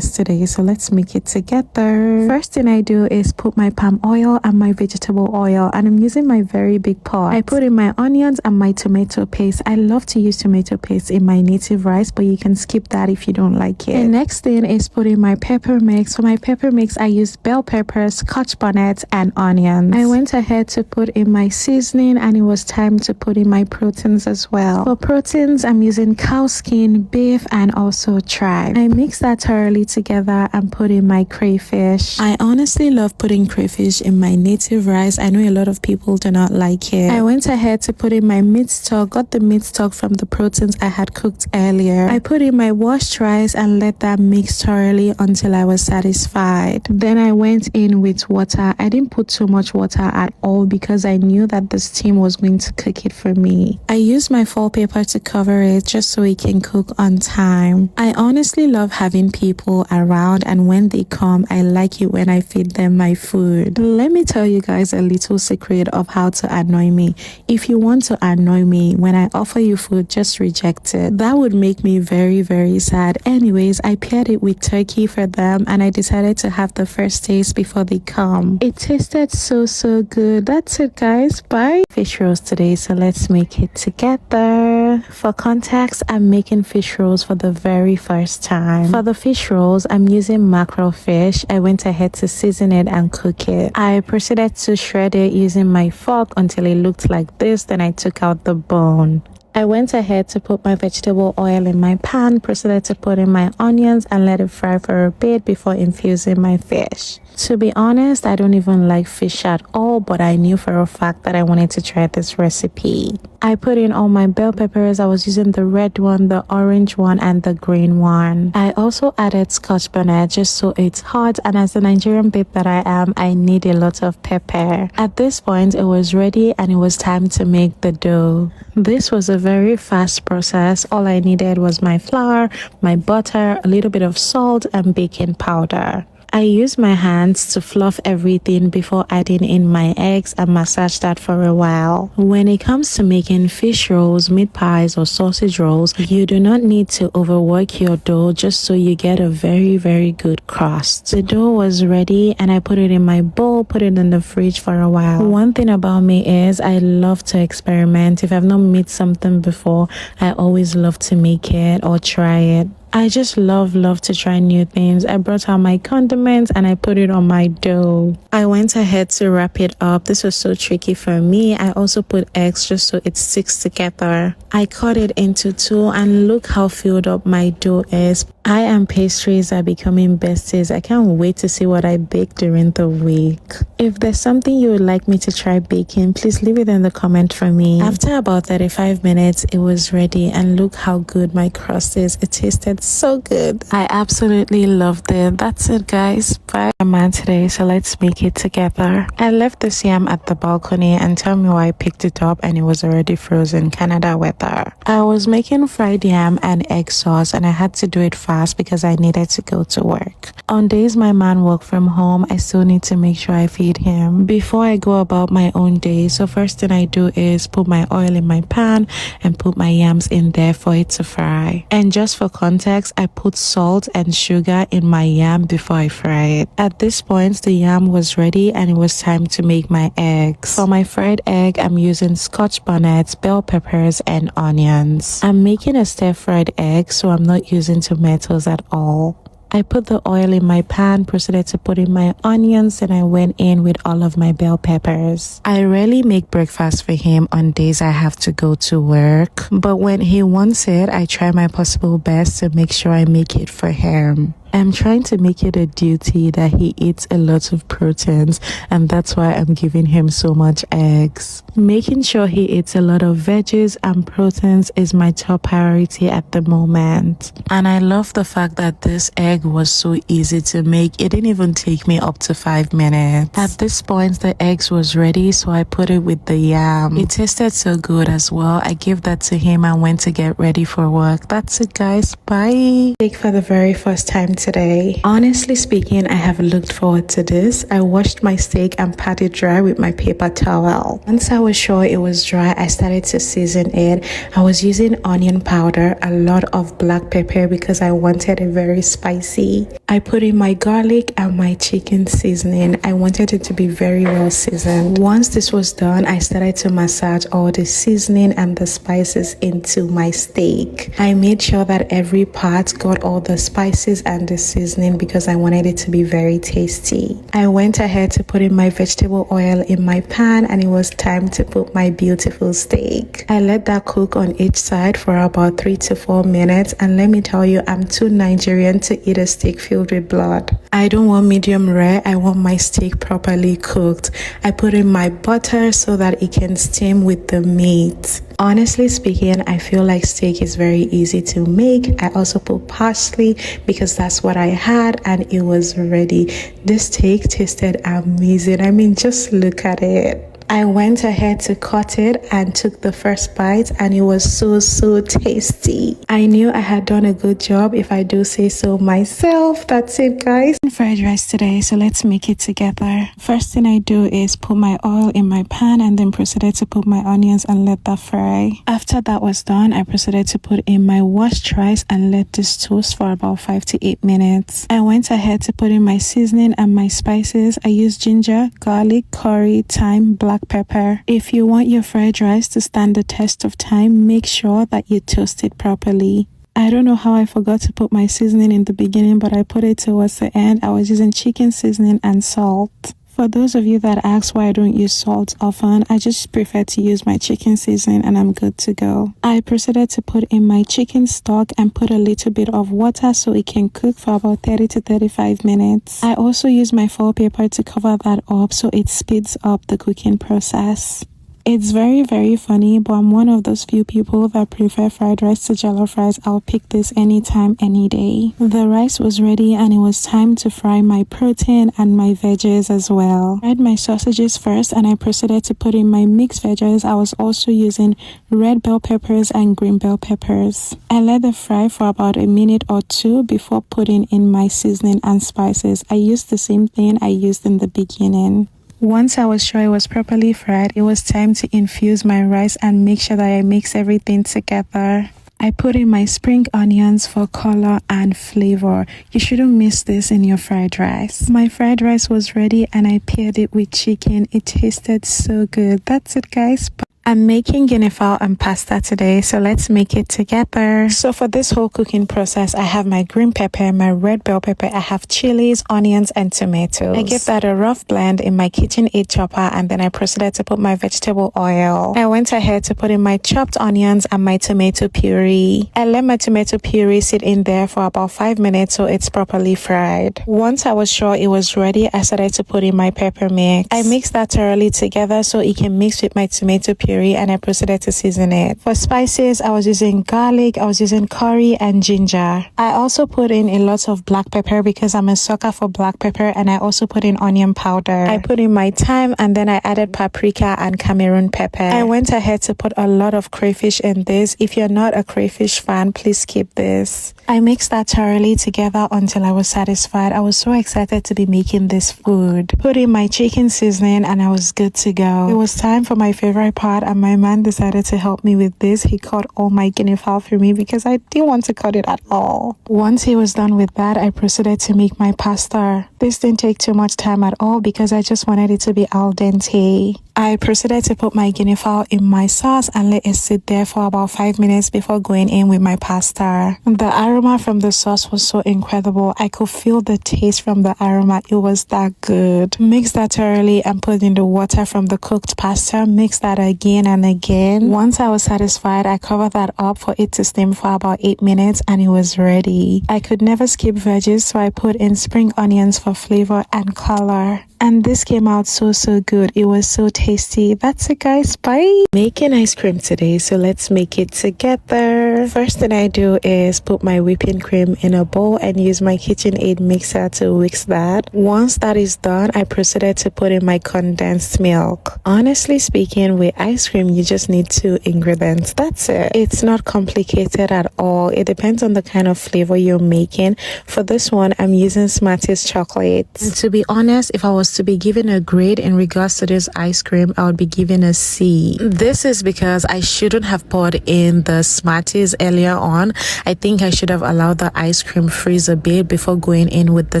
today, so let's make it together. First thing I do is put my palm oil and my vegetable oil, and I'm using my very big pot. I put in my onions and my tomato paste. I love to use tomato paste in my native rice, but you can skip that if you don't like it. The next thing is putting my pepper mix. For my pepper mix, I used bell peppers, scotch bonnet, and onions. I went ahead to put in my seasoning, and it was time to put in my proteins as well. For proteins, I'm using cow skin, beef, and also tripe. I mix that thoroughly together and put in my crayfish. I honestly love putting crayfish in my native rice. I know a lot of people do not like it. I went ahead to put in my meat stock, got the meat stock from the proteins I had cooked earlier. I put in my washed rice and let that mix thoroughly until I was satisfied. Then I went in with water. I didn't put too much water at all because I knew that the steam was going to cook it for me. I used my foil paper to cover it just so it can cook on time. I honestly love having people around, and when they come, I like it when I feed them my food. Let me tell you guys a little secret of how to annoy me. If you want to annoy me, when I offer you food, just reject it. That would make me very, very sad. Anyways, I paired it with turkey for them, and I decided to have the first taste before they come. It tasted so good. That's it, guys. Bye. Fish rolls today, so let's make it together. For context, I'm making fish rolls for the very first time. For the fish rolls, I'm using mackerel fish. I went ahead to season it and cook it. I proceeded to shred it using my fork until it looked like this. Then I took out the bone. I went ahead to put my vegetable oil in my pan, proceeded to put in my onions and let it fry for a bit before infusing my fish. To be honest, I don't even like fish at all, but I knew for a fact that I wanted to try this recipe. I put in all my bell peppers. I was using the red one, the orange one, and the green one. I also added scotch bonnet just so it's hot, and as a Nigerian babe that I am, I need a lot of pepper. At this point, it was ready and it was time to make the dough. This was a very fast process. All I needed was my flour, my butter, a little bit of salt, and baking powder. I used my hands to fluff everything before adding in my eggs and massage that for a while. When it comes to making fish rolls, meat pies, or sausage rolls, you do not need to overwork your dough just so you get a very good crust. The dough was ready and I put it in my bowl, put it in the fridge for a while. One thing about me is I love to experiment. If I've not made something before, I always love to make it or try it. I just love to try new things. I brought out my condiments and I put it on my dough. I went ahead to wrap it up. This was so tricky for me. I also put eggs just so it sticks together. I cut it into two and look how filled up my dough is. I and pastries are becoming besties. I can't wait to see what I bake during the week. If there's something you would like me to try baking, please leave it in the comment for me. After about 35 minutes, it was ready and look how good my crust is. It tasted so good. I absolutely loved it. That's it, guys. Bye. I'm on today, so let's make it together. I left this yam at the balcony and tell me why I picked it up and it was already frozen. Canada weather. I was making fried yam and egg sauce and I had to do it fast because I needed to go to work. On days my man work from home, I still need to make sure I feed him before I go about my own day. So first thing I do is put my oil in my pan and put my yams in there for it to fry. And just for context, I put salt and sugar in my yam before I fry it. At this point, the yam was ready and it was time to make my eggs. For my fried egg, I'm using scotch bonnet, bell peppers, and onions. I'm making a stir-fried egg, so I'm not using tomatoes at all. I put the oil in my pan, proceeded to put in my onions, and I went in with all of my bell peppers. I rarely make breakfast for him on days I have to go to work, but when he wants it, I try my possible best to make sure I make it for him. I'm trying to make it a duty that he eats a lot of proteins, and that's why I'm giving him so much eggs. Making sure he eats a lot of veggies and proteins is my top priority at the moment. And I love the fact that this egg was so easy to make. It didn't even take me up to 5 minutes. At this point, the eggs was ready, so I put it with the yam. It tasted so good as well. I gave that to him and went to get ready for work. That's it, guys. Bye. Steak for the very first time today. Honestly speaking, I have looked forward to this. I washed my steak and pat it dry with my paper towel. Once I was sure it was dry, I started to season it. I was using onion powder, a lot of black pepper because I wanted a very spicy spicy. I put in my garlic and my chicken seasoning. I wanted it to be very well seasoned. Once this was done, I started to massage all the seasoning and the spices into my steak. I made sure that every part got all the spices and the seasoning because I wanted it to be very tasty. I went ahead to put in my vegetable oil in my pan, and it was time to put my beautiful steak. I let that cook on each side for about 3 to 4 minutes, and let me tell you, I'm too Nigerian to eat a steak filled with blood. I don't want medium rare, I want my steak properly cooked. I put in my butter so that it can steam with the meat. Honestly speaking, I feel like steak is very easy to make. I also put parsley because that's what I had, and it was ready. This steak tasted amazing. I mean, just look at it. I went ahead to cut it and took the first bite, and it was so tasty. I knew I had done a good job, if I do say so myself. That's it, guys. Fried rice today, so let's make it together. First thing I do is put my oil in my pan and then proceeded to put my onions and let that fry. After that was done, I proceeded to put in my washed rice and let this toast for about 5 to 8 minutes. I went ahead to put in my seasoning and my spices. I used ginger, garlic, curry, thyme, black pepper. If you want your fried rice to stand the test of time, make sure that you toast it properly. I don't know how I forgot to put my seasoning in the beginning, but I put it towards the end. I was using chicken seasoning and salt. For those of you that ask why I don't use salt often, I just prefer to use my chicken seasoning and I'm good to go. I proceeded to put in my chicken stock and put a little bit of water so it can cook for about 30 to 35 minutes. I also use my foil paper to cover that up so it speeds up the cooking process. It's very funny, but I'm one of those few people that prefer fried rice to jollof rice. I'll pick this anytime, any day. The rice was ready and it was time to fry my protein and my veggies as well. I fried my sausages first and I proceeded to put in my mixed veggies. I was also using red bell peppers and green bell peppers. I let them fry for about a minute or two before putting in my seasoning and spices. I used the same thing I used in the beginning. Once I was sure it was properly fried, it was time to infuse my rice and make sure that I mix everything together. I put in my spring onions for color and flavor. You shouldn't miss this in your fried rice. My fried rice was ready and I paired it with chicken. It tasted so good. That's it, guys. I'm making Guinea fowl and pasta today, so let's make it together. So for this whole cooking process, I have my green pepper, my red bell pepper, I have chilies, onions, and tomatoes. I give that a rough blend in my KitchenAid chopper, and then I proceeded to put my vegetable oil. I went ahead to put in my chopped onions and my tomato puree. I let my tomato puree sit in there for about 5 minutes so it's properly fried. Once I was sure it was ready, I started to put in my pepper mix. I mixed that thoroughly together so it can mix with my tomato puree, and I proceeded to season it. For spices, I was using garlic, I was using curry and ginger. I also put in a lot of black pepper because I'm a sucker for black pepper, and I also put in onion powder. I put in my thyme and then I added paprika and Cameroon pepper. I went ahead to put a lot of crayfish in this. If you're not a crayfish fan, please skip this. I mixed that thoroughly together until I was satisfied. I was so excited to be making this food. Put in my chicken seasoning and I was good to go. It was time for my favorite part, and my man decided to help me with this. He cut all my guinea fowl for me because I didn't want to cut it at all. Once he was done with that, I proceeded to make my pasta. This didn't take too much time at all because I just wanted it to be al dente. I proceeded to put my guinea fowl in my sauce and let it sit there for about 5 minutes before going in with my pasta. The aroma from the sauce was so incredible. I could feel the taste from the aroma. It was that good. Mix that thoroughly and put in the water from the cooked pasta. Mix that again and again. Once I was satisfied, I covered that up for it to steam for about 8 minutes and it was ready. I could never skip veggies, so I put in spring onions for flavor and color. And this came out so good. It was so tasty. That's it, guys. Bye. Making ice cream today, so let's make it together. First thing I do is put my whipping cream in a bowl and use my KitchenAid mixer to whisk that. Once that is done, I proceeded to put in my condensed milk. Honestly speaking, with ice cream, you just need 2 ingredients. That's it. It's not complicated at all. It depends on the kind of flavor you're making. For this one, I'm using Smarties chocolate. And to be honest, if I was was to be given a grade in regards to this ice cream, I would be given a C. This is because I shouldn't have poured in the Smarties earlier on. I think I should have allowed the ice cream freeze a bit before going in with the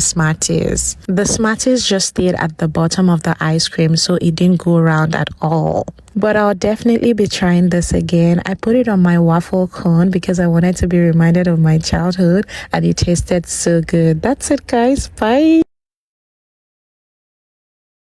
Smarties. The Smarties just stayed at the bottom of the ice cream, so it didn't go around at all. But I'll definitely be trying this again. I put it on my waffle cone because I wanted to be reminded of my childhood, and it tasted so good. That's it, guys. Bye.